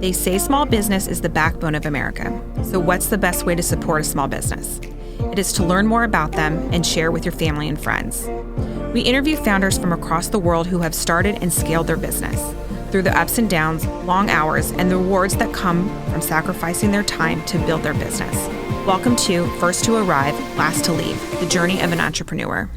They say small business is the backbone of America. So what's the best way to support a small business? It is to learn more about them and share with your family and friends. We interview founders from across the world who have started and scaled their business through the ups and downs, long hours, and the rewards that come from sacrificing their time to build their business. Welcome to First to Arrive, Last to Leave, the journey of an entrepreneur.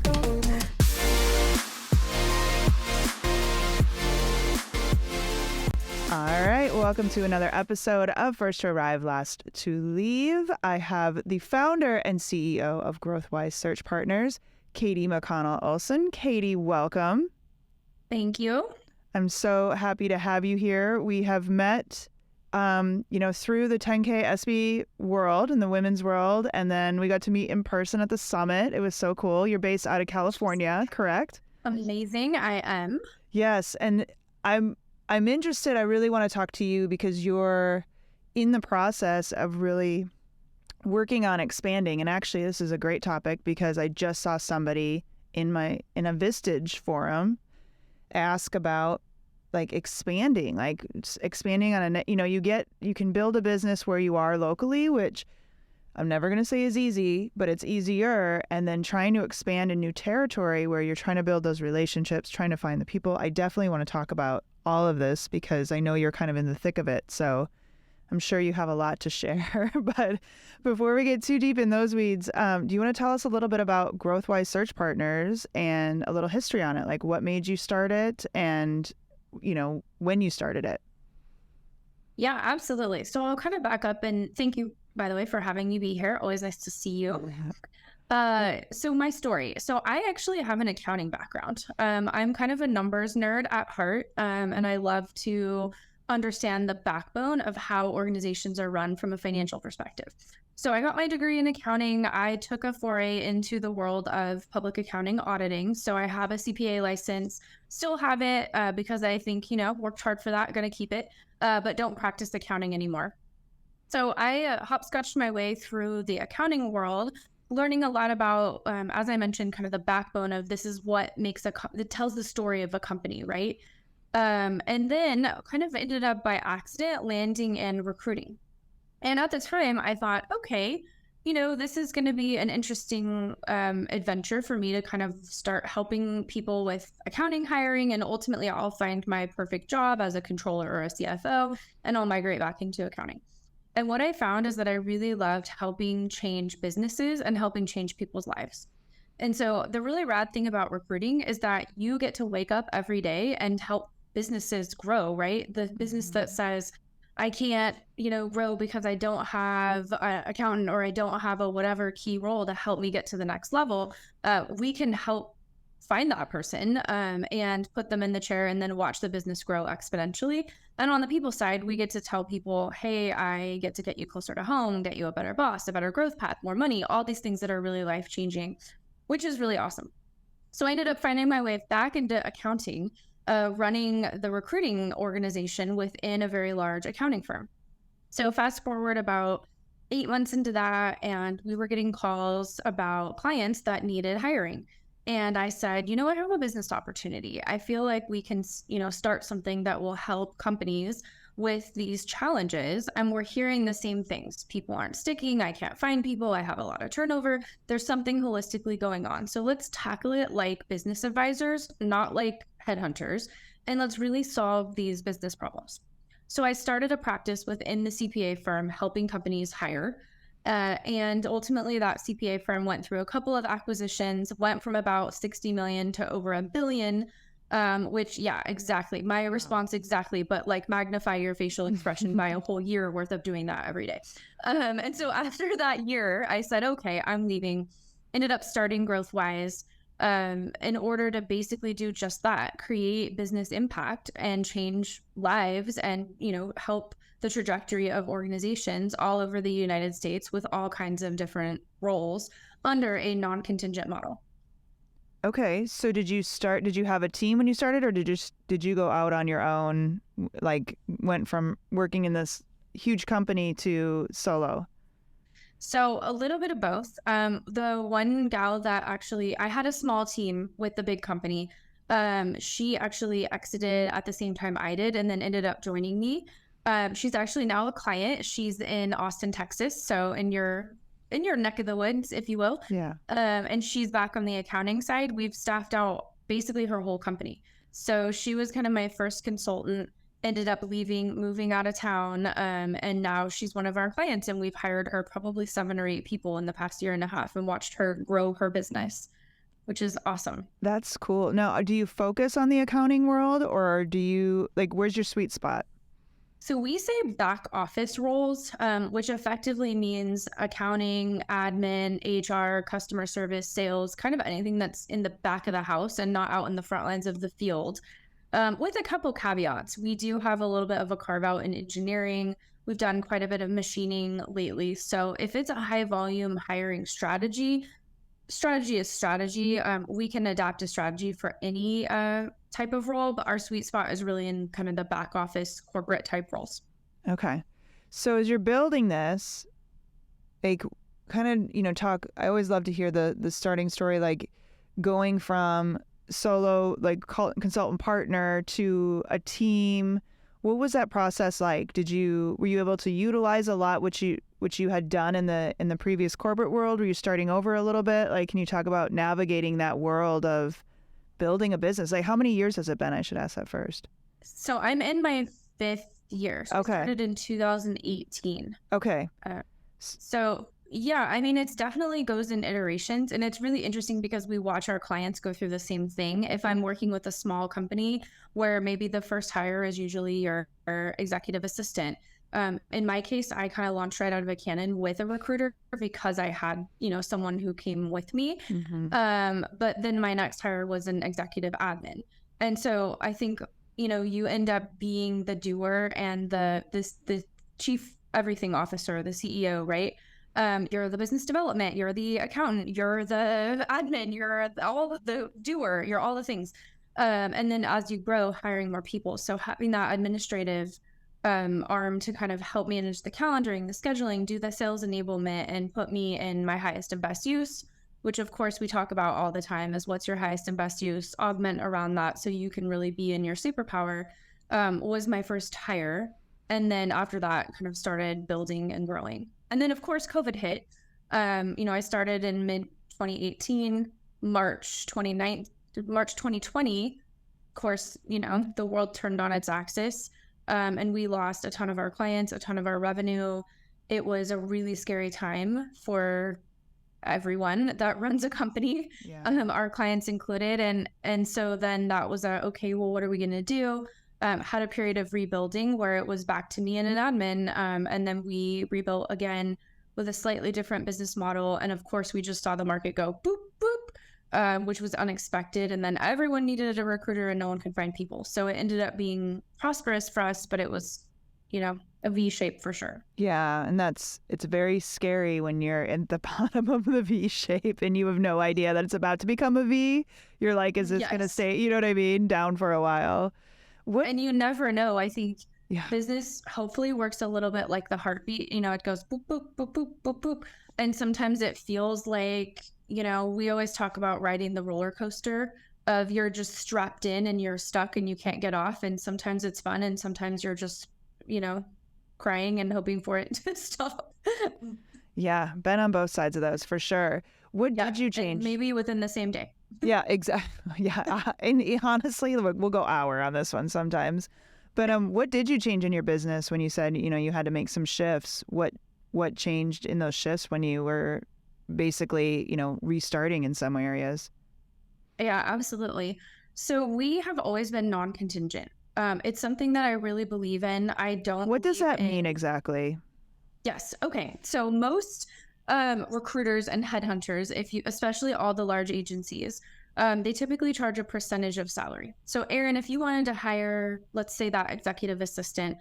All right, welcome to another episode of First to Arrive, Last to Leave. I have the founder and CEO of GrowthWise Search Partners, Katie McConnell Olson. Katie, welcome. Thank you. I'm so happy to have you here. We have met, through the 10K SB world and the women's world, and then we got to meet in person at the summit. It was so cool. You're based out of California, correct? Amazing. I am. Yes, and I'm interested. I really want to talk to you because you're in the process of really working on expanding. And actually, this is a great topic because I just saw somebody in a Vistage forum ask about expanding on you can build a business where you are locally, which I'm never going to say is easy, but it's easier. And then trying to expand a new territory where you're trying to build those relationships, trying to find the people. I definitely want to talk about all of this because I know you're kind of in the thick of it. So I'm sure you have a lot to share. But before we get too deep in those weeds, do you want to tell us a little bit about GrowthWise Search Partners and a little history on it? Like what made you start it and, when you started it? Yeah, absolutely. So I'll kind of back up and thank you, by the way, for having me be here. Always nice to see you. So my story. So I actually have an accounting background. I'm kind of a numbers nerd at heart, and I love to understand the backbone of how organizations are run from a financial perspective. So I got my degree in accounting. I took a foray into the world of public accounting auditing. So I have a CPA license, still have it because I think, worked hard for that, going to keep it, but don't practice accounting anymore. So I hopscotched my way through the accounting world, learning a lot about, as I mentioned, kind of the backbone of this is what makes it tells the story of a company, right? And then kind of ended up by accident landing in recruiting. And at the time I thought, okay, this is going to be an interesting adventure for me to kind of start helping people with accounting hiring. And ultimately I'll find my perfect job as a controller or a CFO, and I'll migrate back into accounting. And what I found is that I really loved helping change businesses and helping change people's lives. And so the really rad thing about recruiting is that you get to wake up every day and help businesses grow, right? The business that says, I can't, grow because I don't have an accountant or I don't have a whatever key role to help me get to the next level. We can help find that person and put them in the chair and then watch the business grow exponentially. And on the people side, we get to tell people, hey, I get to get you closer to home, get you a better boss, a better growth path, more money, all these things that are really life-changing, which is really awesome. So I ended up finding my way back into accounting, running the recruiting organization within a very large accounting firm. So fast forward about 8 months into that, and we were getting calls about clients that needed hiring. And I said, I have a business opportunity. I feel like we can, start something that will help companies with these challenges. And we're hearing the same things. People aren't sticking. I can't find people. I have a lot of turnover. There's something holistically going on. So let's tackle it like business advisors, not like headhunters. And let's really solve these business problems. So I started a practice within the CPA firm helping companies hire. And ultimately that CPA firm went through a couple of acquisitions, went from about 60 million to over $1 billion, which, yeah, exactly. My response exactly, but magnify your facial expression by a whole year worth of doing that every day. And so after that year, I said, okay, I'm leaving. Ended up starting GrowthWise in order to basically do just that, create business impact and change lives and, help the trajectory of organizations all over the United States with all kinds of different roles under a non-contingent model. Okay. So did you have a team when you started, or did you go out on your own, went from working in this huge company to solo? So a little bit of both. The one gal that I had a small team with the big company. She actually exited at the same time I did and then ended up joining me. She's actually now a client. She's in Austin, Texas, so in your neck of the woods, if you will. Yeah. And she's back on the accounting side. We've staffed out basically her whole company. So she was kind of my first consultant, ended up leaving, moving out of town, and now she's one of our clients, and we've hired her probably 7 or 8 people in the past year and a half and watched her grow her business, which is awesome. That's cool. Now, do you focus on the accounting world, or do you, like, where's your sweet spot? So we say back office roles, which effectively means accounting, admin, HR, customer service, sales, kind of anything that's in the back of the house and not out in the front lines of the field. With a couple caveats. We do have a little bit of a carve out in engineering. We've done quite a bit of machining lately. So if it's a high volume hiring strategy is strategy. We can adapt a strategy for any type of role, but our sweet spot is really in kind of the back office corporate type roles. Okay. So as you're building this, like, kind of, talk, I always love to hear the starting story, like going from solo, like consultant partner to a team. What was that process like? Were you able to utilize a lot which you had done in the previous corporate world? Were you starting over a little bit? Like, can you talk about navigating that world of building a business? Like, how many years has it been? I should ask that first. So I'm in my 5th year. So Okay. I started in 2018. Okay. So yeah, I mean, it's definitely goes in iterations, and it's really interesting because we watch our clients go through the same thing. If I'm working with a small company where maybe the first hire is usually your executive assistant. In my case, I kind of launched right out of a cannon with a recruiter because I had, someone who came with me. Mm-hmm. But then my next hire was an executive admin. And so I think, you end up being the doer and the chief everything officer, the CEO, right? You're the business development, you're the accountant, you're the admin, you're all the doer, you're all the things. And then as you grow, hiring more people. So having that administrative arm to kind of help manage the calendaring, the scheduling, do the sales enablement, and put me in my highest and best use, which of course we talk about all the time is what's your highest and best use, augment around that so you can really be in your superpower, was my first hire. And then after that kind of started building and growing. And then of course COVID hit. I started in mid 2018, March 2020, of course, the world turned on its axis. And we lost a ton of our clients, a ton of our revenue. It was a really scary time for everyone that runs a company, our clients included. And so then that was okay, well, what are we going to do? Had a period of rebuilding where it was back to me and an admin. And then we rebuilt again with a slightly different business model. And of course, we just saw the market go boop, boop, which was unexpected. And then everyone needed a recruiter and no one could find people. So it ended up being prosperous for us, but it was, a V shape for sure. Yeah. And it's very scary when you're at the bottom of the V shape and you have no idea that it's about to become a V. You're like, is this going to stay, you know what I mean, down for a while? And you never know. I think business hopefully works a little bit like the heartbeat. It goes boop, boop, boop, boop, boop, boop. And sometimes it feels like, we always talk about riding the roller coaster of you're just strapped in and you're stuck and you can't get off. And sometimes it's fun and sometimes you're just, crying and hoping for it to stop. Yeah, been on both sides of those for sure. What did you change? Maybe within the same day. Yeah, exactly. Yeah, and honestly, we'll go hour on this one sometimes. But what did you change in your business when you said you had to make some shifts? What changed in those shifts when you were basically restarting in some areas? Yeah, absolutely. So we have always been non-contingent. It's something that I really believe in. What does that mean exactly? Yes. Okay. So most recruiters and headhunters, especially all the large agencies, they typically charge a percentage of salary. So Erin, if you wanted to hire, let's say that executive assistant,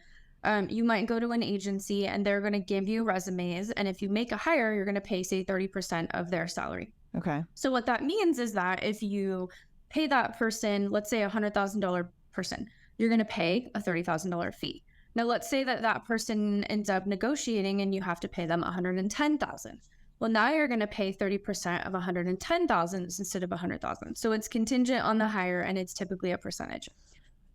you might go to an agency and they're going to give you resumes. And if you make a hire, you're going to pay, say, 30% of their salary. Okay. So what that means is that if you pay that person, let's say $100,000 person, you're going to pay a $30,000 fee. Now, let's say that person ends up negotiating and you have to pay them $110,000. Well, now you're going to pay 30% of $110,000 instead of $100,000. So it's contingent on the hire and it's typically a percentage.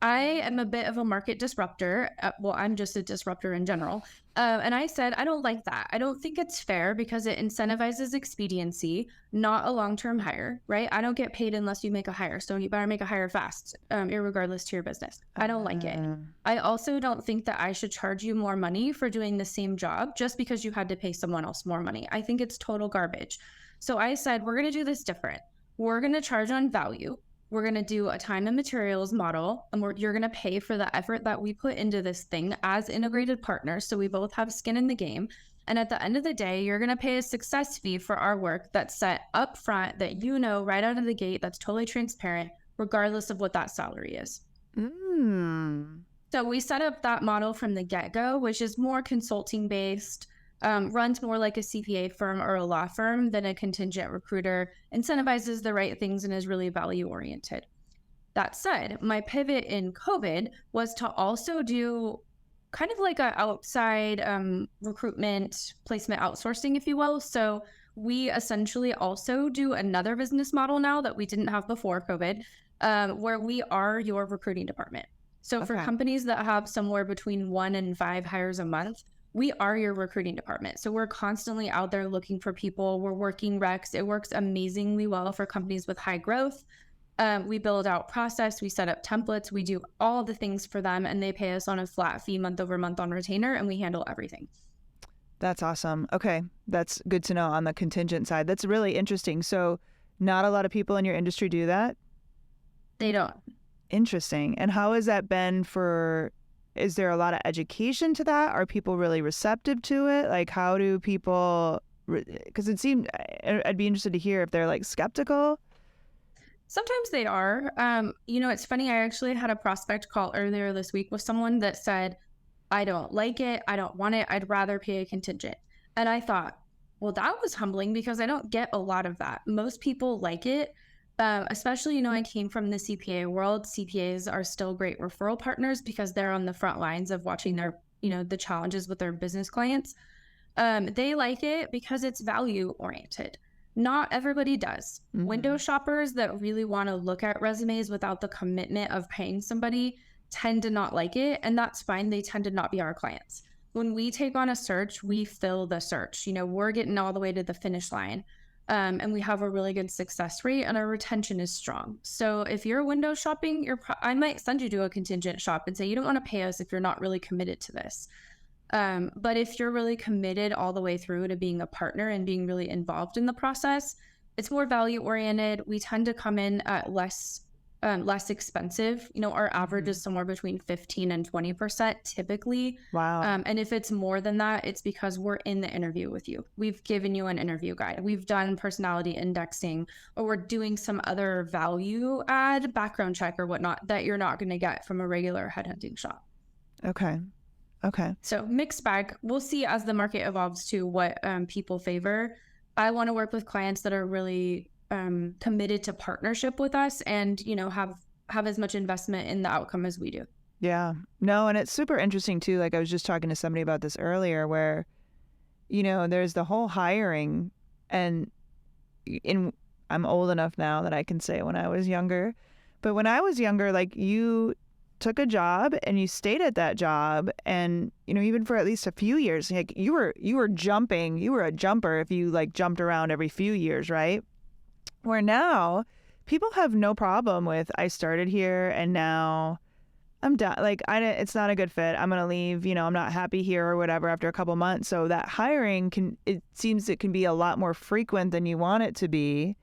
I am a bit of a market disruptor. Well, I'm just a disruptor in general. And I said, I don't like that. I don't think it's fair because it incentivizes expediency, not a long-term hire, right? I don't get paid unless you make a hire. So you better make a hire fast, irregardless to your business. I don't like it. I also don't think that I should charge you more money for doing the same job just because you had to pay someone else more money. I think it's total garbage. So I said, we're going to do this different. We're going to charge on value. We're going to do a time and materials model, and you're going to pay for the effort that we put into this thing as integrated partners. So we both have skin in the game. And at the end of the day, you're going to pay a success fee for our work that's set up front, that you know right out of the gate, that's totally transparent, regardless of what that salary is. So we set up that model from the get-go, which is more consulting based, runs more like a CPA firm or a law firm than a contingent recruiter, incentivizes the right things, and is really value oriented. That said, my pivot in COVID was to also do kind of like a outside recruitment placement outsourcing, if you will. So we essentially also do another business model now that we didn't have before COVID, where we are your recruiting department. So for companies that have somewhere between 1 and 5 hires a month, we are your recruiting department. So we're constantly out there looking for people. We're working recs. It works amazingly well for companies with high growth. We build out process. We set up templates. We do all the things for them, and they pay us on a flat fee month over month on retainer, and we handle everything. That's awesome. Okay. That's good to know on the contingent side. That's really interesting. So not a lot of people in your industry do that? They don't. Interesting. And how has that been is there a lot of education to that? Are people really receptive to it? Like, how do people, because I'd be interested to hear if they're like skeptical. Sometimes they are. It's funny. I actually had a prospect call earlier this week with someone that said, I don't like it. I don't want it. I'd rather pay a contingent. And I thought, well, that was humbling because I don't get a lot of that. Most people like it. Especially, I came from the CPA world. CPAs are still great referral partners because they're on the front lines of watching their, the challenges with their business clients. They like it because it's value oriented. Not everybody does. Mm-hmm. Window shoppers that really want to look at resumes without the commitment of paying somebody tend to not like it. And that's fine. They tend to not be our clients. When we take on a search, we fill the search. We're getting all the way to the finish line. And we have a really good success rate, and our retention is strong. So if you're window shopping, I might send you to a contingent shop and say, you don't want to pay us if you're not really committed to this. But if you're really committed all the way through to being a partner and being really involved in the process, it's more value oriented. We tend to come in at less expensive. Our average is somewhere between 15 and 20% typically. Wow. And if it's more than that, it's because we're in the interview with you. We've given you an interview guide. We've done personality indexing, or we're doing some other value add background check or whatnot that you're not going to get from a regular headhunting shop. Okay. So mixed bag. We'll see as the market evolves to what people favor. I want to work with clients that are really committed to partnership with us and, have as much investment in the outcome as we do. Yeah. No, and it's super interesting too. Like I was just talking to somebody about this earlier where, there's the whole hiring, and I'm old enough now that I can say when I was younger, but when I was younger, like you took a job and you stayed at that job, and even for at least a few years, like you were a jumper if you like jumped around every few years, right? Where now people have no problem with, I started here and now I'm done. Like it's not a good fit. I'm going to leave, I'm not happy here or whatever after a couple months. So that hiring it seems it can be a lot more frequent than you want it to be,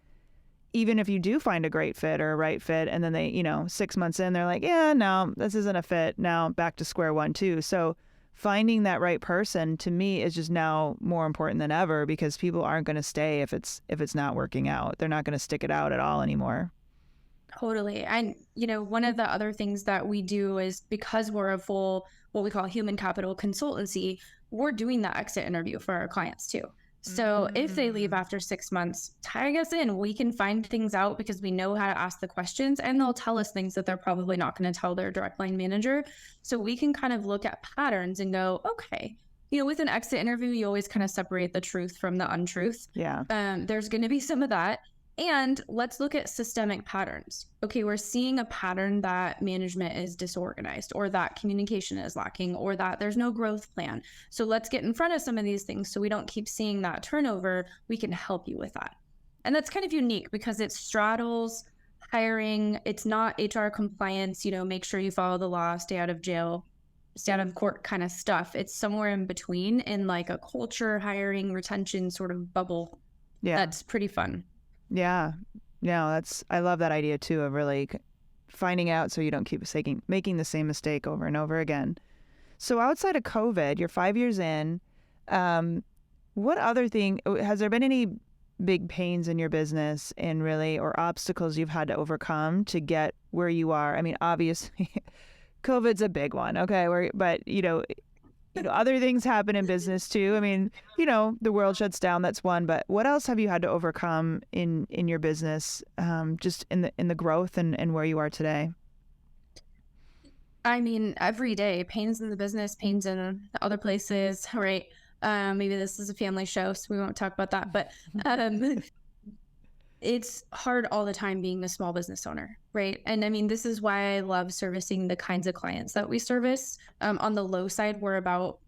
even if you do find a great fit or a right fit. And then they, 6 months in, they're like, yeah, no, this isn't a fit. Now back to square one too. So finding that right person to me is just now more important than ever, because people aren't going to stay if it's not working out. They're not going to stick it out at all anymore. Totally. And, one of the other things that we do is, because we're a full, what we call human capital consultancy, we're doing that exit interview for our clients too. So if they leave after 6 months, tag us in. We can find things out because we know how to ask the questions, and they'll tell us things that they're probably not going to tell their direct line manager. So we can kind of look at patterns and go, okay, with an exit interview, you always kind of separate the truth from the untruth. Yeah. There's going to be some of that. And let's look at systemic patterns. Okay, we're seeing a pattern that management is disorganized, or that communication is lacking, or that there's no growth plan. So let's get in front of some of these things so we don't keep seeing that turnover. We can help you with that. And that's kind of unique because it straddles hiring. It's not HR compliance, make sure you follow the law, stay out of jail, stay out of court kind of stuff. It's somewhere in between in like a culture, hiring, retention sort of bubble. Yeah. That's pretty fun. Yeah. No, I love that idea too, of really finding out so you don't keep making the same mistake over and over again. So outside of COVID, you're 5 years in. What other thing, has there been any big pains in your business and really, or obstacles you've had to overcome to get where you are? I mean, obviously COVID's a big one. Okay. But other things happen in business too. I mean, the world shuts down. That's one. But what else have you had to overcome in your business, just in the growth and where you are today? I mean, every day, pains in the business, pains in other places, right? Maybe this is a family show, so we won't talk about that. But it's hard all the time being a small business owner, right? And I mean, this is why I love servicing the kinds of clients that we service. On the low side, we're about,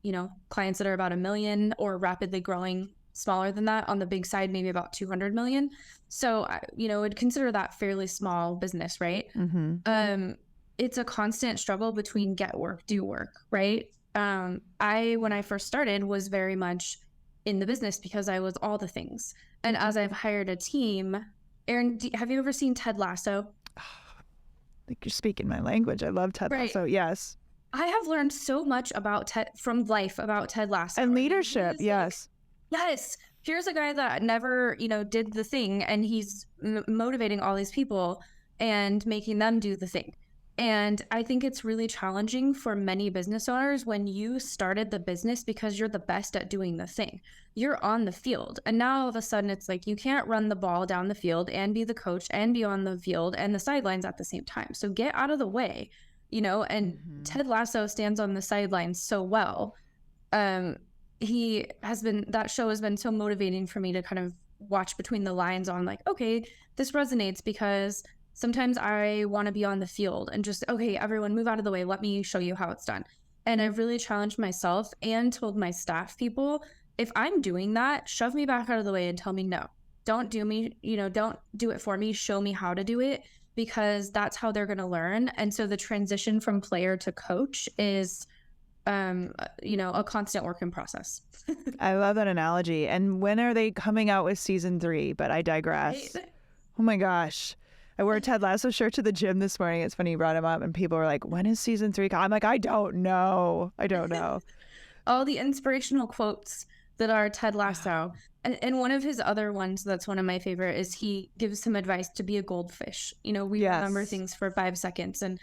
clients that are about 1 million or rapidly growing smaller than that. On the big side, maybe about 200 million. So, I'd consider that fairly small business, right? Mm-hmm. It's a constant struggle between get work, do work, right? When I first started, was very much in the business because I was all the things. And as I've hired a team, Erin, have you ever seen Ted Lasso? I think you're speaking my language. I love Ted Lasso. Yes. I have learned so much about Ted Lasso. And leadership. Yes. Yes. Here's a guy that never, did the thing, and he's motivating all these people and making them do the thing. And I think it's really challenging for many business owners when you started the business because you're the best at doing the thing. You're on the field. And now all of a sudden it's like you can't run the ball down the field and be the coach and be on the field and the sidelines at the same time. So get out of the way, and Mm-hmm. Ted Lasso stands on the sidelines so well. That show has been so motivating for me to kind of watch between the lines on like, okay, this resonates because sometimes I want to be on the field and just, okay, everyone move out of the way. Let me show you how it's done. And I've really challenged myself and told my staff people, if I'm doing that, shove me back out of the way and tell me no. Don't do it for me. Show me how to do it, because that's how they're going to learn. And so the transition from player to coach is, a constant work in process. I love that analogy. And when are they coming out with season 3? But I digress. Right? Oh my gosh. I wore a Ted Lasso shirt to the gym this morning. It's funny you brought him up, and people were like, when is season 3? I'm like, I don't know. All the inspirational quotes that are Ted Lasso. And one of his other ones that's one of my favorite is he gives some advice to be a goldfish. We remember things for 5 seconds. And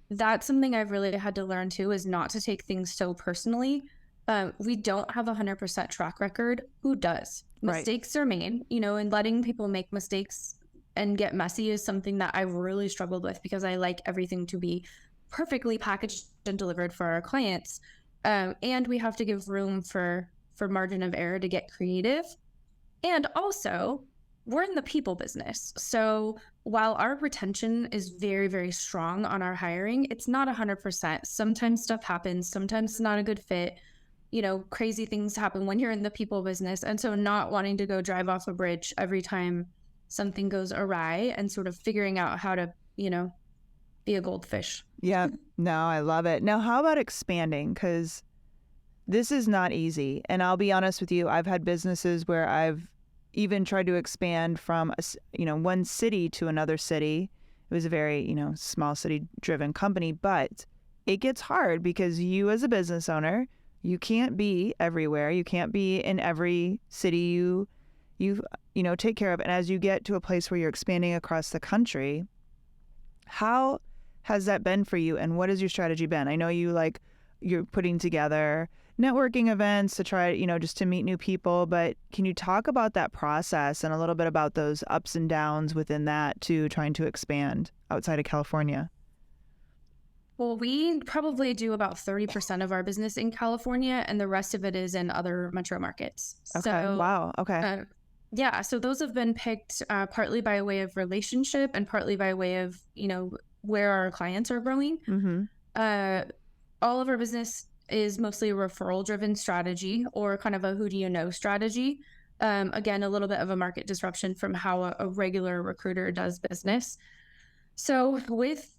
that's something I've really had to learn too, is not to take things so personally. We don't have a 100% track record. Who does? Mistakes are made, and letting people make mistakes and get messy is something that I've really struggled with, because I like everything to be perfectly packaged and delivered for our clients. And we have to give room for margin of error to get creative. And also, we're in the people business. So while our retention is very, very strong on our hiring, it's not 100%. Sometimes stuff happens. Sometimes it's not a good fit. Crazy things happen when you're in the people business. And so not wanting to go drive off a bridge every time something goes awry, and sort of figuring out how to, be a goldfish. Yeah, no, I love it. Now, how about expanding? Because this is not easy. And I'll be honest with you, I've had businesses where I've even tried to expand from, one city to another city. It was a very, small city driven company, but it gets hard because you as a business owner, you can't be everywhere. You can't be in every city you take care of. And as you get to a place where you're expanding across the country, how has that been for you? And what has your strategy been? I know you're putting together networking events to try, just to meet new people, but can you talk about that process and a little bit about those ups and downs within that to trying to expand outside of California? Well, we probably do about 30% of our business in California, and the rest of it is in other metro markets. Okay. So, Wow. Okay. Yeah, so those have been picked partly by way of relationship and partly by way of, where our clients are growing. Mm-hmm. Uh, all of our business is mostly a referral driven strategy or kind of a who do you know strategy. Again, a little bit of a market disruption from how a regular recruiter does business. So with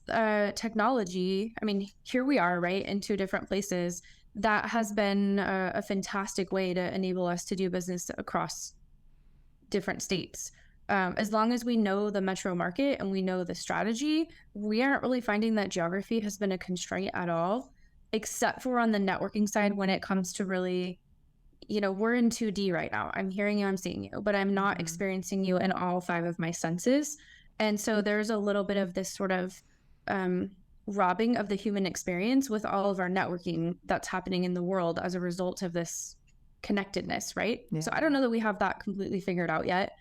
technology, I mean, here we are, right, in two different places. That has been a fantastic way to enable us to do business across different states. As long as we know the metro market and we know the strategy, we aren't really finding that geography has been a constraint at all, except for on the networking side when it comes to really, we're in 2D right now. I'm hearing you, I'm seeing you, but I'm not experiencing you in all five of my senses. And so there's a little bit of this sort of robbing of the human experience with all of our networking that's happening in the world as a result of this connectedness, right? Yeah. So I don't know that we have that completely figured out yet.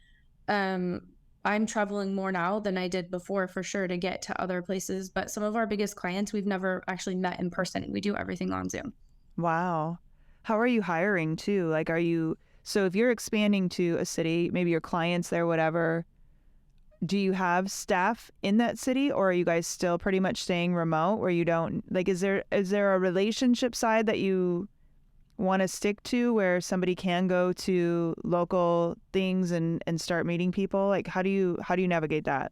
I'm traveling more now than I did before for sure to get to other places, but some of our biggest clients we've never actually met in person. We do everything on Zoom. Wow. How are you hiring too? Like, so if you're expanding to a city, maybe your clients there, whatever, do you have staff in that city, or are you guys still pretty much staying remote where you don't, like, is there a relationship side that you want to stick to where somebody can go to local things and start meeting people? Like, how do you navigate that?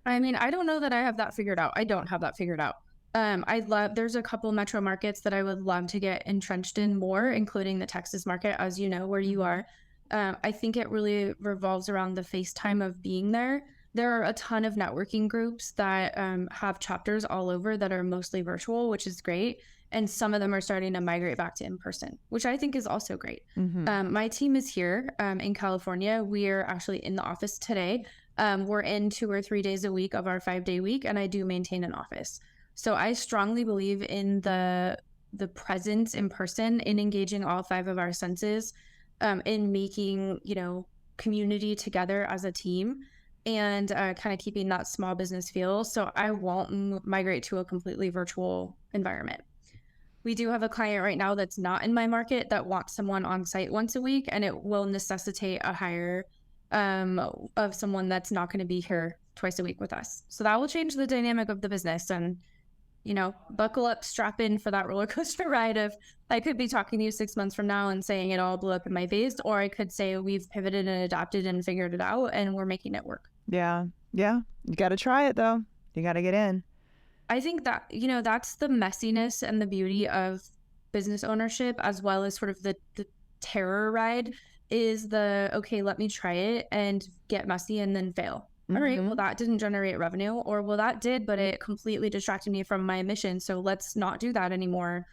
I mean, I don't know that I have that figured out. I don't have that figured out. There's a couple metro markets that I would love to get entrenched in more, including the Texas market, as you know, where you are. I think it really revolves around the FaceTime of being there. There are a ton of networking groups that have chapters all over that are mostly virtual, which is great. And some of them are starting to migrate back to in-person, which I think is also great. Mm-hmm. My team is here in California. We're actually in the office today. We're in 2 or 3 days a week of our 5-day week, and I do maintain an office. So I strongly believe in the presence in person, in engaging all 5 of our senses, in making, community together as a team, and kind of keeping that small business feel. So I won't migrate to a completely virtual environment. We do have a client right now that's not in my market that wants someone on site once a week, and it will necessitate a hire of someone that's not going to be here twice a week with us. So that will change the dynamic of the business. And, buckle up, strap in for that roller coaster ride of, I could be talking to you 6 months from now and saying it all blew up in my face, or I could say we've pivoted and adapted and figured it out and we're making it work. Yeah. You got to try it though. You got to get in. I think that, that's the messiness and the beauty of business ownership, as well as sort of the terror ride, is okay, let me try it and get messy and then fail. Mm-hmm. All right, well, that didn't generate revenue, or well, that did, but it completely distracted me from my mission. So let's not do that anymore.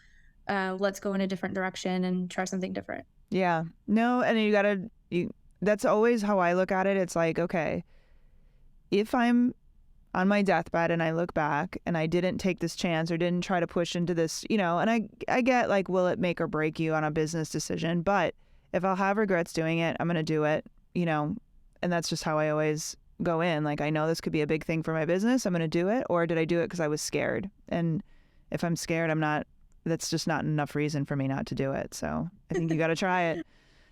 Let's go in a different direction and try something different. Yeah. No, and that's always how I look at it. It's like, okay, if I'm on my deathbed and I look back and I didn't take this chance or didn't try to push into this, and I get like, will it make or break you on a business decision? But if I'll have regrets doing it, I'm going to do it, and that's just how I always go in. Like, I know this could be a big thing for my business. I'm going to do it. Or did I do it because I was scared? And if I'm scared, that's just not enough reason for me not to do it. So I think you got to try it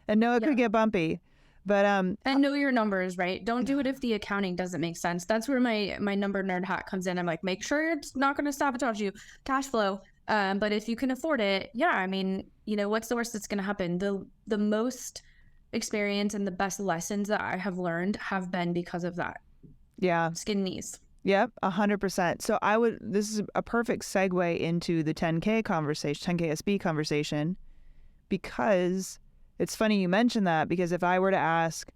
and know it could get bumpy. But and know your numbers, right? Don't do it if the accounting doesn't make sense. That's where my number nerd hat comes in. I'm like, make sure it's not going to sabotage you. Cash flow. But if you can afford it, I mean, what's the worst that's going to happen? The most experience and the best lessons that I have learned have been because of that. Yeah. Skin knees. Yep, 100%. So this is a perfect segue into the 10K conversation, 10K SB conversation, because it's funny you mentioned that, because if I were to ask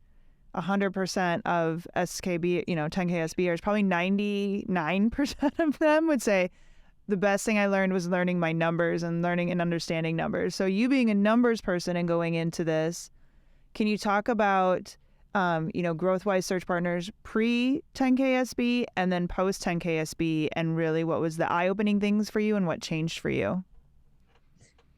100% of SKB, 10K SBers, probably 99% of them would say the best thing I learned was learning my numbers and learning and understanding numbers. So you being a numbers person and going into this, can you talk about, GrowthWise Search Partners pre-10K SB and then post-10K SB, and really what was the eye-opening things for you and what changed for you?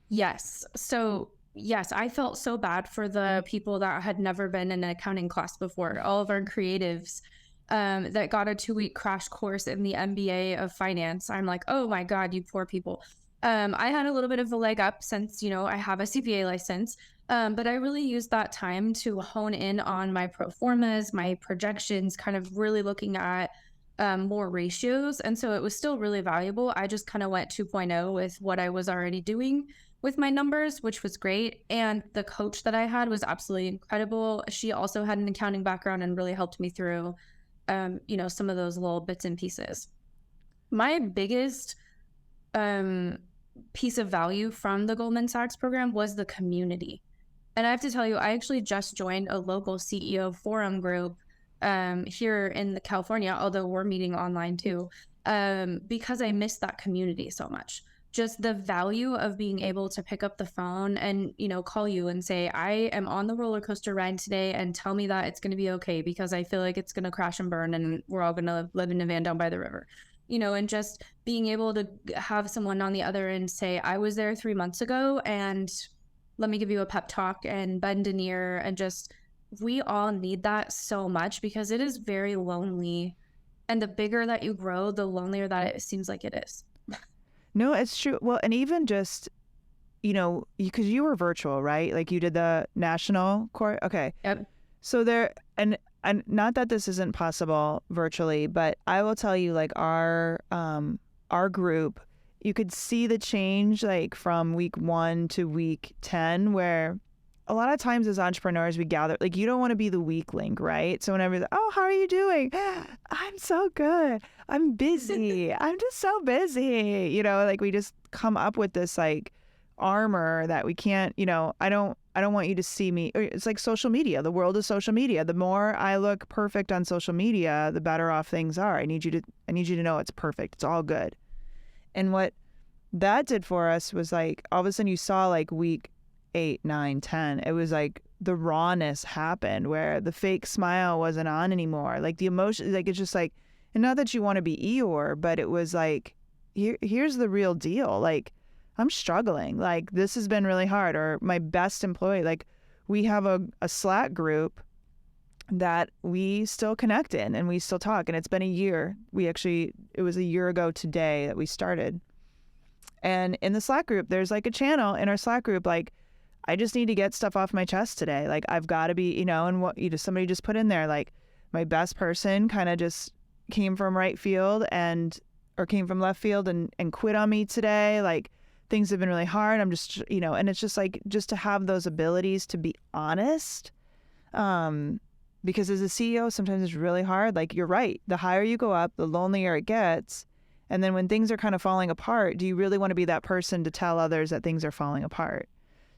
Yes. So yes, I felt so bad for the people that had never been in an accounting class before. All of our creatives that got a 2-week crash course in the MBA of finance. I'm like, oh my God, you poor people. I had a little bit of a leg up since, I have a CPA license. But I really used that time to hone in on my pro formas, my projections, kind of really looking at more ratios. And so it was still really valuable. I just kind of went 2.0 with what I was already doing with my numbers, which was great. And the coach that I had was absolutely incredible. She also had an accounting background and really helped me through, some of those little bits and pieces. My biggest piece of value from the Goldman Sachs program was the community. And I have to tell you, I actually just joined a local CEO forum group here in California, although we're meeting online too, because I miss that community so much. Just the value of being able to pick up the phone and, call you and say, I am on the roller coaster ride today, and tell me that it's going to be okay, because I feel like it's going to crash and burn and we're all going to live in a van down by the river. And just being able to have someone on the other end say, I was there 3 months ago, and let me give you a pep talk and bend an ear. And just, we all need that so much, because it is very lonely. And the bigger that you grow, the lonelier that it seems like it is. No, it's true. Well, and even just, because you were virtual, right? Like you did the national court. Okay. Yep. So and not that this isn't possible virtually, but I will tell you, like our group, you could see the change like from week 1 to week 10, where a lot of times as entrepreneurs, we gather, like you don't want to be the weak link, right? So whenever, oh, how are you doing? I'm so good. I'm busy. I'm just so busy. Like we just come up with this like armor that we can't, I don't want you to see me. It's like social media. The world is social media. The more I look perfect on social media, the better off things are. I need you to know it's perfect. It's all good. And what that did for us was like, all of a sudden you saw like week 8, 9, 10, it was like the rawness happened, where the fake smile wasn't on anymore. Like the emotion, like it's just like, and not that you want to be Eeyore, but it was like, here's the real deal. Like I'm struggling. Like this has been really hard. Or my best employee, like we have a Slack group that we still connect in and we still talk. And it's been a year. It was a year ago today that we started. And in the Slack group, there's like a channel in our Slack group, like, I just need to get stuff off my chest today. Like I've got to be, and what somebody just put in there, like my best person kind of just came from right field or came from left field and quit on me today. Like things have been really hard. I'm just, and it's just like, just to have those abilities to be honest. Because as a CEO, sometimes it's really hard. Like you're right. The higher you go up, the lonelier it gets. And then when things are kind of falling apart, do you really want to be that person to tell others that things are falling apart?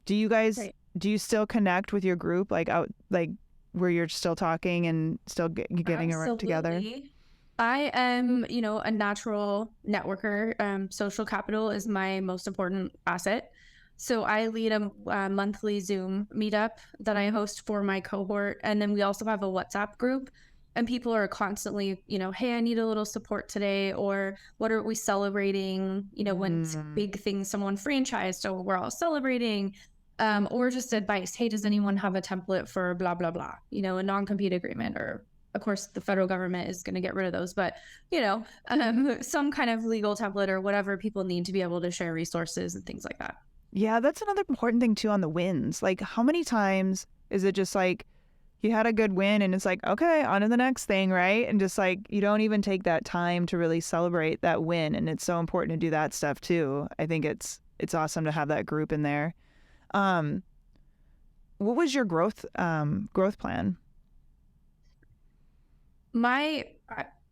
Do you guys, do you still connect with your group, like out, like where you're still talking and still getting together? I am, a natural networker. Social capital is my most important asset. So I lead a monthly Zoom meetup that I host for my cohort. And then we also have a WhatsApp group, and people are constantly, hey, I need a little support today, or what are we celebrating? When big things, someone franchised, so we're all celebrating. Or just advice. Hey, does anyone have a template for blah, blah, blah, a non-compete agreement, or of course the federal government is going to get rid of those, but some kind of legal template or whatever people need to be able to share resources and things like that. Yeah, that's another important thing too on the wins. Like how many times is it just like you had a good win and it's like, okay, on to the next thing, right? And just like you don't even take that time to really celebrate that win. And it's so important to do that stuff too. I think it's awesome to have that group in there. What was your growth plan? I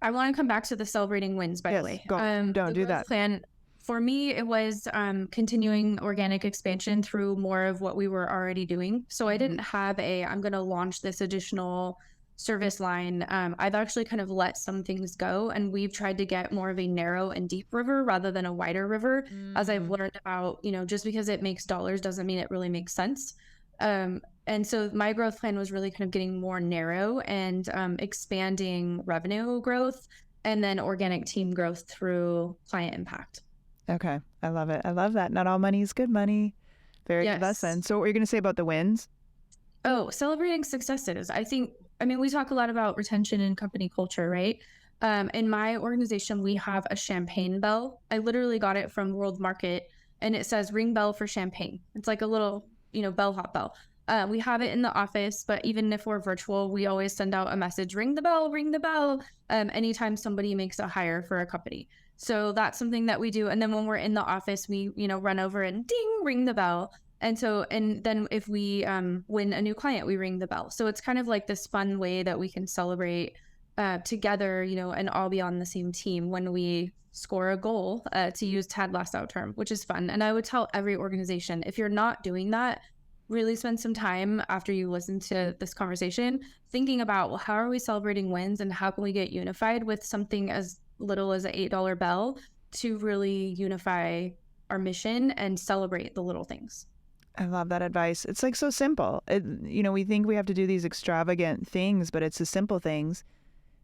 want to come back to the celebrating wins, by the way. Don't do that. Plan for me, it was continuing organic expansion through more of what we were already doing. So I didn't have I'm going to launch this additional service line. I've actually kind of let some things go, and we've tried to get more of a narrow and deep river rather than a wider river. As I've learned about, just because it makes dollars doesn't mean it really makes sense. And so my growth plan was really kind of getting more narrow and expanding revenue growth, and then organic team growth through client impact. Okay. I love it. I love that. Not all money is good money. Very good lesson. So what were you going to say about the wins? Oh, celebrating successes. We talk a lot about retention and company culture, right? In my organization, we have a champagne bell. I literally got it from World Market, and it says ring bell for champagne. It's like a little, bellhop bell. We have it in the office, but even if we're virtual, we always send out a message, ring the bell, anytime somebody makes a hire for a company. So that's something that we do. And then when we're in the office, we, run over and ding, ring the bell. And then if we win a new client, we ring the bell. So it's kind of like this fun way that we can celebrate together, and all be on the same team when we score a goal, to use Tad Lasso term, which is fun. And I would tell every organization, if you're not doing that, really spend some time after you listen to this conversation thinking about, well, how are we celebrating wins and how can we get unified with something as little as an $8 bell to really unify our mission and celebrate the little things. I love that advice. It's like so simple. We think we have to do these extravagant things, but it's the simple things.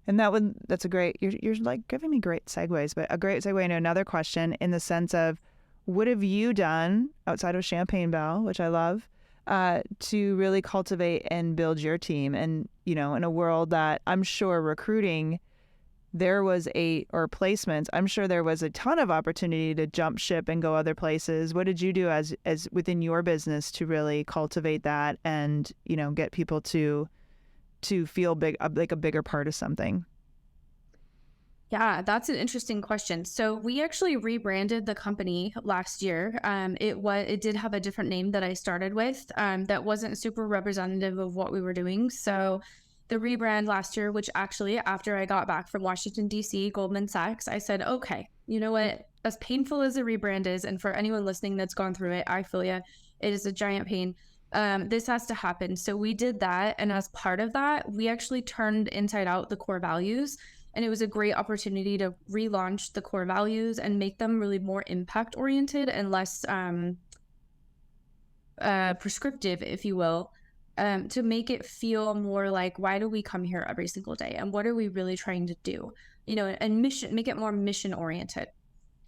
And that's a great, you're like giving me great segues, but a great segue into another question in the sense of, what have you done outside of Champagne Bell, which I love, to really cultivate and build your team? And, in a world that I'm sure recruiting, or placements, I'm sure there was a ton of opportunity to jump ship and go other places. What did you do as within your business to really cultivate that and, get people to feel big, like a bigger part of something? Yeah, that's an interesting question. So we actually rebranded the company last year. It did have a different name that I started with, that wasn't super representative of what we were doing. So the rebrand last year, which actually after I got back from Washington, D.C., Goldman Sachs, I said, okay, you know what? As painful as the rebrand is, and for anyone listening that's gone through it, I feel you. It is a giant pain. This has to happen. So we did that. And as part of that, we actually turned inside out the core values. And it was a great opportunity to relaunch the core values and make them really more impact oriented and less prescriptive, if you will. To make it feel more like, why do we come here every single day? And what are we really trying to do? And make it more mission oriented.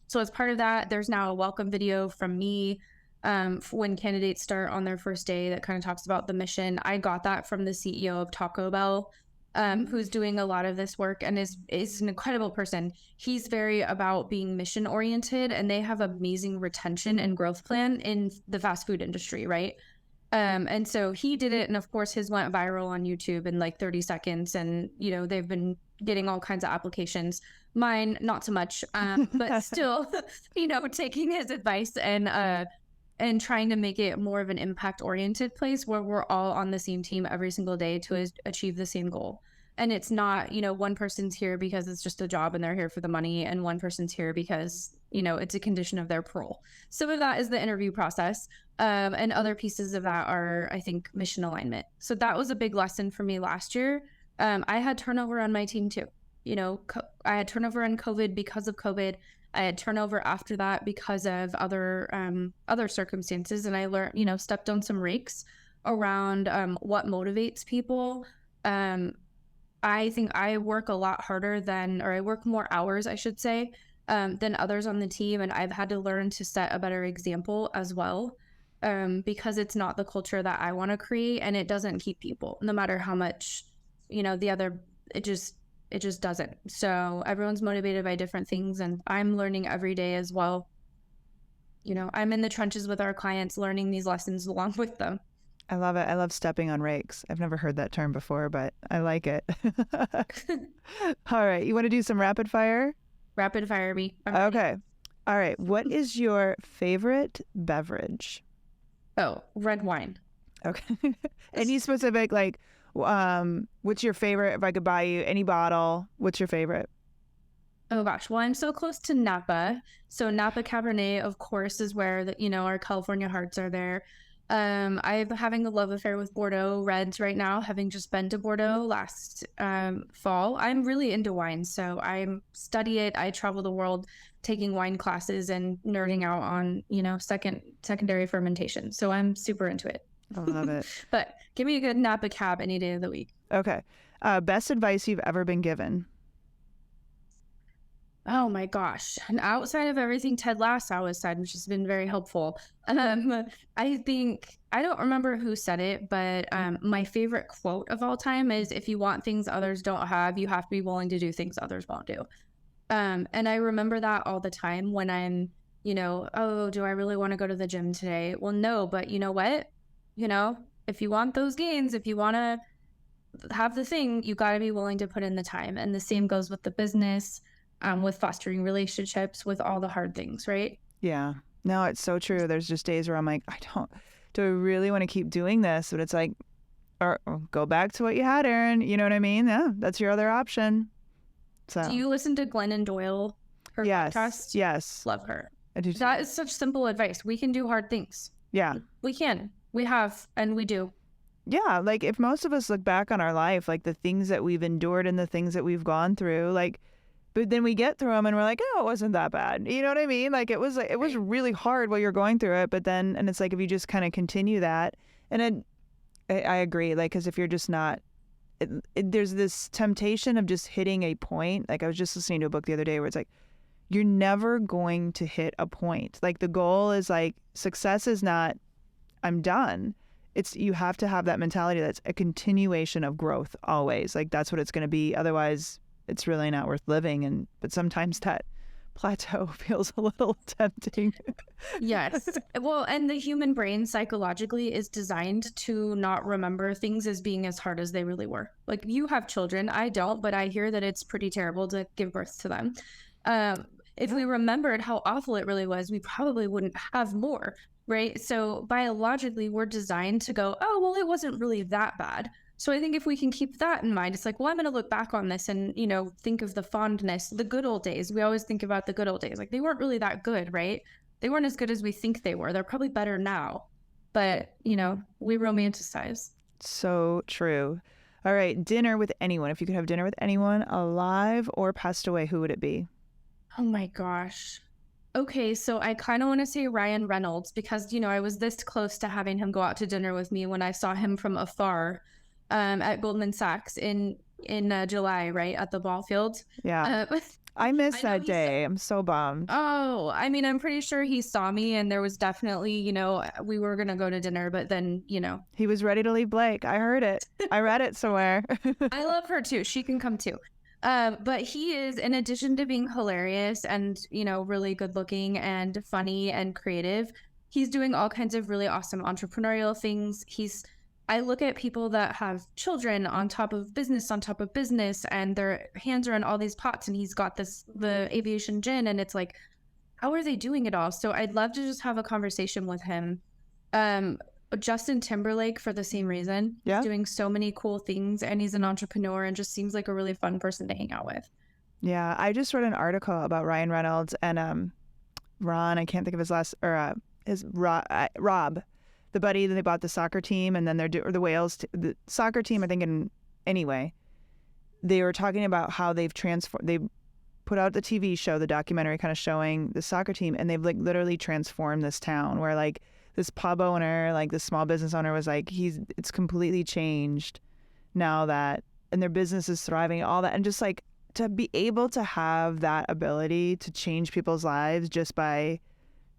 So as part of that, there's now a welcome video from me when candidates start on their first day that kind of talks about the mission. I got that from the CEO of Taco Bell, who's doing a lot of this work and is an incredible person. He's very about being mission oriented, and they have amazing retention and growth plan in the fast food industry, right? And so he did it. And of course, his went viral on YouTube in like 30 seconds. And, they've been getting all kinds of applications. Mine, not so much, but still, taking his advice and trying to make it more of an impact oriented place where we're all on the same team every single day to achieve the same goal. And it's not, one person's here because it's just a job and they're here for the money, and one person's here because, it's a condition of their parole. Some of that is the interview process. And other pieces of that are, I think, mission alignment. So that was a big lesson for me last year. I had turnover on my team too. I had turnover on COVID because of COVID. I had turnover after that because of other circumstances. And I learned, stepped on some rakes around what motivates people. I think I work a lot harder I work more hours, I should say, than others on the team. And I've had to learn to set a better example as well, because it's not the culture that I want to create, and it doesn't keep people, no matter how much, it just doesn't. So everyone's motivated by different things, and I'm learning every day as well. I'm in the trenches with our clients, learning these lessons along with them. I love it. I love stepping on rakes. I've never heard that term before, but I like it. All right. You want to do some rapid fire? Rapid fire me. Okay. All right. What is your favorite beverage? Oh, red wine. Okay. Any specific, what's your favorite? If I could buy you any bottle, what's your favorite? Oh gosh. Well, I'm so close to Napa. So Napa Cabernet, of course, is where our California hearts are there. I'm having a love affair with Bordeaux Reds right now, having just been to Bordeaux last fall. I'm really into wine, so I study it. I travel the world taking wine classes and nerding out on, secondary fermentation. So I'm super into it. I love it. But give me a good Napa Cab any day of the week. Okay. Best advice you've ever been given? Oh my gosh. And outside of everything Ted Lasso has said, which has been very helpful, I think, I don't remember who said it, but my favorite quote of all time is, if you want things others don't have, you have to be willing to do things others won't do. And I remember that all the time when I'm, oh, do I really want to go to the gym today? Well, no, but you know what? if you want those gains, if you want to have the thing, you got to be willing to put in the time. And the same goes with the business, with fostering relationships, with all the hard things, right? Yeah. No, it's so true. There's just days where I'm like, do I really want to keep doing this? But it's like, or go back to what you had, Erin. You know what I mean? Yeah, that's your other option. So. Do you listen to Glennon Doyle? Her podcast? Yes. Love her. I do too. That is such simple advice. We can do hard things. Yeah. We can. We have, and we do. Yeah, like if most of us look back on our life, like the things that we've endured and the things that we've gone through, like, but then we get through them and we're like, oh, it wasn't that bad. You know what I mean? Like it was really hard while you're going through it, but then, and it's like if you just kind of continue that, and I agree, like, because if you're just not, there's this temptation of just hitting a point. Like I was just listening to a book the other day where it's like, you're never going to hit a point. Like the goal is like, success is not, I'm done. It's, you have to have that mentality that's a continuation of growth always. Like that's what it's going to be. Otherwise it's really not worth living. But sometimes that plateau feels a little tempting. Yes. Well, and the human brain psychologically is designed to not remember things as being as hard as they really were. Like you have children, I don't, but I hear that it's pretty terrible to give birth to them. If we remembered how awful it really was, we probably wouldn't have more. Right. So biologically, we're designed to go, oh, well, it wasn't really that bad. So I think if we can keep that in mind, it's like, well, I'm going to look back on this and, think of the fondness, the good old days. We always think about the good old days. Like they weren't really that good, right? They weren't as good as we think they were. They're probably better now. But, we romanticize. So true. All right. Dinner with anyone. If you could have dinner with anyone alive or passed away, who would it be? Oh, my gosh. Okay, so I kind of want to say Ryan Reynolds because, I was this close to having him go out to dinner with me when I saw him from afar at Goldman Sachs in July, right, at the ball field. Yeah. I missed that day. I'm so bummed. Oh, I mean, I'm pretty sure he saw me and there was definitely, we were going to go to dinner, but then, He was ready to leave Blake. I heard it. I read it somewhere. I love her too. She can come too. But he is, in addition to being hilarious and, really good looking and funny and creative, he's doing all kinds of really awesome entrepreneurial things. I look at people that have children on top of business, and their hands are in all these pots, and he's got the aviation gin, and it's like, how are they doing it all? So I'd love to just have a conversation with him. Justin Timberlake for the same reason. Yeah. He's doing so many cool things and he's an entrepreneur and just seems like a really fun person to hang out with. Yeah. I just read an article about Ryan Reynolds and Ron, I can't think of his last, or Rob, the buddy that they bought the soccer team and then or the Wales, the soccer team, I think anyway, they were talking about how they've transformed, they put out the TV show, the documentary kind of showing the soccer team, and they've like literally transformed this town where like, this pub owner, like this small business owner was like, it's completely changed now that, and their business is thriving, all that. And just like to be able to have that ability to change people's lives just by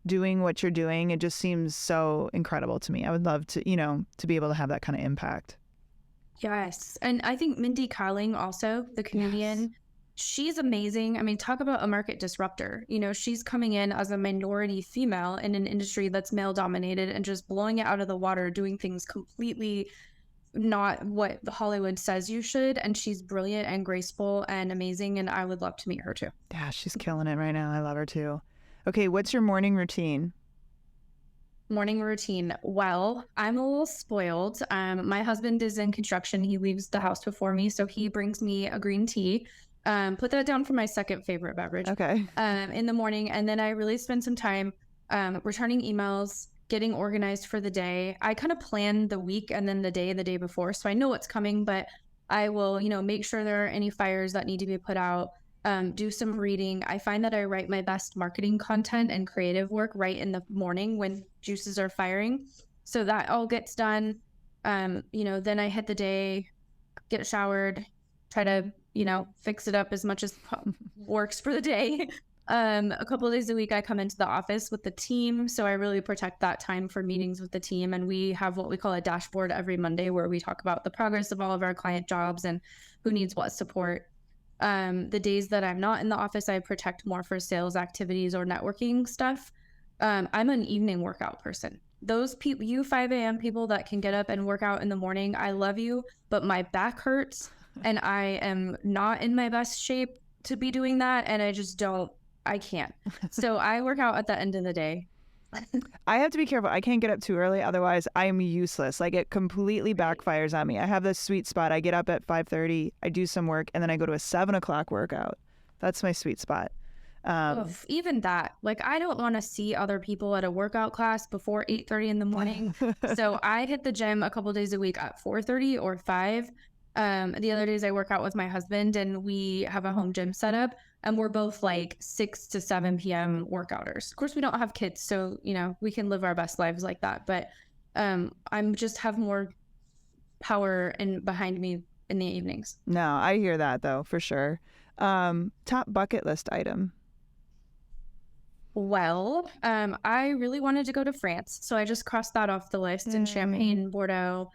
doing what you're doing, it just seems so incredible to me. I would love to, to be able to have that kind of impact. Yes. And I think Mindy Kaling also, the comedian, yes. She's amazing. I mean, talk about a market disruptor. She's coming in as a minority female in an industry that's male dominated and just blowing it out of the water, doing things completely not what Hollywood says you should. And she's brilliant and graceful and amazing. And I would love to meet her too. Yeah, she's killing it right now. I love her too. Okay, what's your morning routine? Morning routine. Well, I'm a little spoiled. My husband is in construction. He leaves the house before me. So he brings me a green tea. Put that down for my second favorite beverage. Okay. In the morning. And then I really spend some time returning emails, getting organized for the day. I kind of plan the week and then the day before. So I know what's coming, but I will, make sure there are any fires that need to be put out, do some reading. I find that I write my best marketing content and creative work right in the morning when juices are firing. So that all gets done. Then I hit the day, get showered, try to fix it up as much as works for the day. A couple of days a week, I come into the office with the team. So I really protect that time for meetings with the team. And we have what we call a dashboard every Monday where we talk about the progress of all of our client jobs and who needs what support. The days that I'm not in the office, I protect more for sales activities or networking stuff. I'm an evening workout person. those people, you 5 a.m. people that can get up and work out in the morning, I love you, but my back hurts and I am not in my best shape to be doing that. And I can't. So I work out at the end of the day. I have to be careful. I can't get up too early. Otherwise, I am useless. Like, it completely backfires on me. I have this sweet spot. I get up at 5:30, I do some work, and then I go to a 7 o'clock workout. That's my sweet spot. Even that, like, I don't want to see other people at a workout class before 8:30 in the morning. So I hit the gym a couple days a week at 4:30 or 5. The other days I work out with my husband, and we have a home gym set up, and we're both like 6 to 7 p.m. workouters. Of course, we don't have kids, so, you know, we can live our best lives like that. But I'm just have more power behind me in the evenings. No, I hear that though, for sure. Top bucket list item. Well, I really wanted to go to France, so I just crossed that off the list in Champagne, Bordeaux.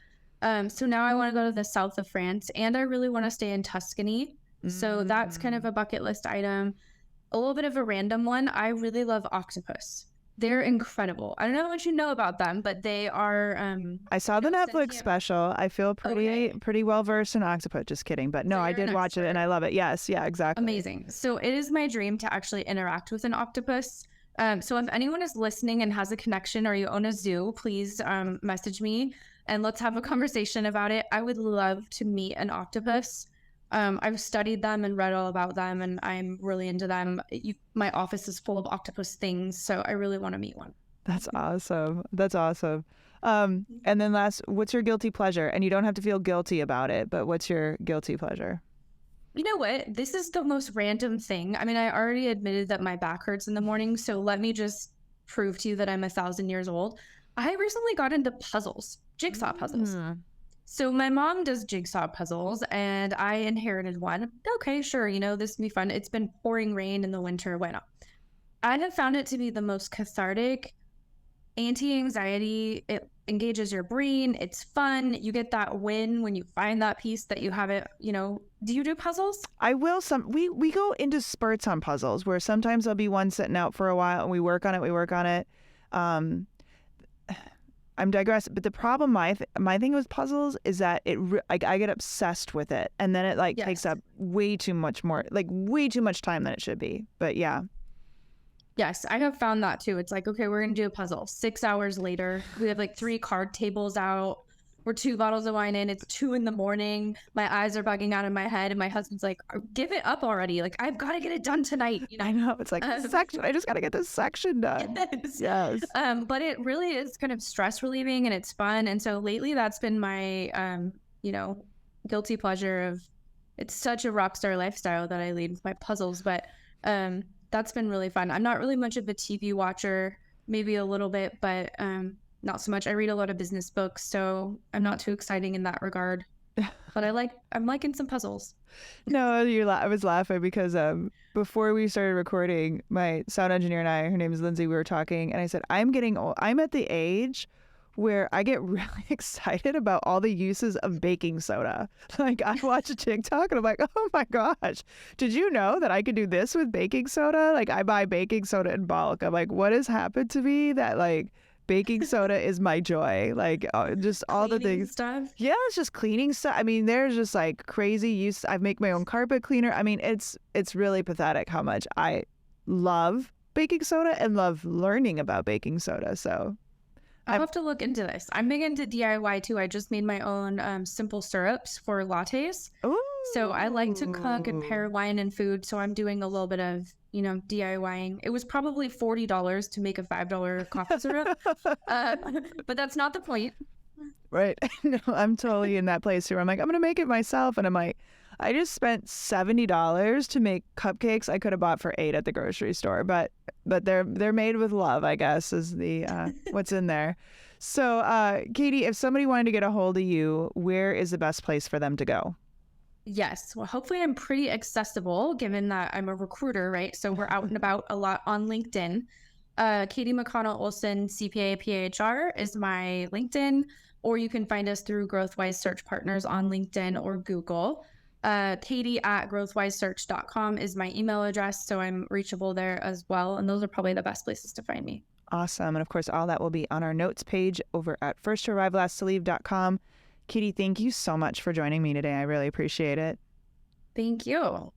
So now I want to go to the south of France, and I really want to stay in Tuscany. So that's kind of a bucket list item. A little bit of a random one. I really love octopus. They're incredible. I don't know what you know about them, but they are. I saw the Netflix special. I feel pretty well versed in octopus. Just kidding, but no, I did watch it and I love it. Yes, yeah, exactly. Amazing. So it is my dream to actually interact with an octopus. So if anyone is listening and has a connection, or you own a zoo, please message me and let's have a conversation about it. I would love to meet an octopus. I've studied them and read all about them, and I'm really into them. My office is full of octopus things, so I really want to meet one. That's awesome. That's awesome. And then last, what's your guilty pleasure? And you don't have to feel guilty about it, but what's your guilty pleasure? You know what? This is the most random thing. I mean, I already admitted that my back hurts in the morning, so let me just prove to you that I'm 1,000 years old. I recently got into puzzles, jigsaw puzzles. So my mom does jigsaw puzzles, and I inherited one. Okay, sure, you know, this can be fun. It's been pouring rain in the winter. Why not? I have found it to be the most cathartic, anti-anxiety. It engages your brain. It's fun. You get that win when you find that piece that you haven't, you know. Do you do puzzles? I will. We go into spurts on puzzles, where sometimes there'll be one sitting out for a while and we work on it. I'm digressing, but the problem, my thing with puzzles is that I get obsessed with it, and then it takes up way too much time than it should be. But yeah. Yes, I have found that too. It's like, okay, we're gonna do a puzzle. 6 hours later, we have like 3 card tables out. We're 2 bottles of wine in. It's 2 in the morning. My eyes are bugging out in my head, and my husband's like, "Give it up already! Like, I've got to get it done tonight." You know? I know, it's like section. I just got to get this section done. Yes. But it really is kind of stress relieving, and it's fun. And so lately, that's been my, guilty pleasure of. It's such a rock star lifestyle that I lead with my puzzles, but that's been really fun. I'm not really much of a TV watcher, maybe a little bit, but not so much. I read a lot of business books, so I'm not too exciting in that regard. But I'm liking some puzzles. No, I was laughing because before we started recording, my sound engineer and I, her name is Lindsay, we were talking, and I said, I'm getting old. I'm at the age where I get really excited about all the uses of baking soda. Like, I watch a TikTok and I'm like, oh my gosh, did you know that I could do this with baking soda? Like, I buy baking soda in bulk. I'm like, what has happened to me that like baking soda is my joy? Like, just all the things. Stuff. Yeah, it's just cleaning stuff. I mean, there's just like crazy use. I make my own carpet cleaner. I mean, it's really pathetic how much I love baking soda and love learning about baking soda. So I'll have to look into this. I'm big into DIY too. I just made my own simple syrups for lattes. Ooh. So I like to cook and pair wine and food. So I'm doing a little bit of, DIYing. It was probably $40 to make a $5 coffee syrup. But that's not the point. Right. No, I'm totally in that place where I'm like, I'm going to make it myself. And I'm like, I just spent $70 to make cupcakes I could have bought for $8 at the grocery store. But they're made with love, I guess, is the what's in there. So, Katie, if somebody wanted to get a hold of you, where is the best place for them to go? Yes. Well, hopefully I'm pretty accessible given that I'm a recruiter, right? So we're out and about a lot on LinkedIn. Katie McConnell Olson, CPA, PHR is my LinkedIn, or you can find us through GrowthWise Search Partners on LinkedIn or Google. Katie@growthwisesearch.com is my email address, so I'm reachable there as well. And those are probably the best places to find me. Awesome. And of course, all that will be on our notes page over at firsttoarrivelasttoleave.com. Katie, thank you so much for joining me today. I really appreciate it. Thank you.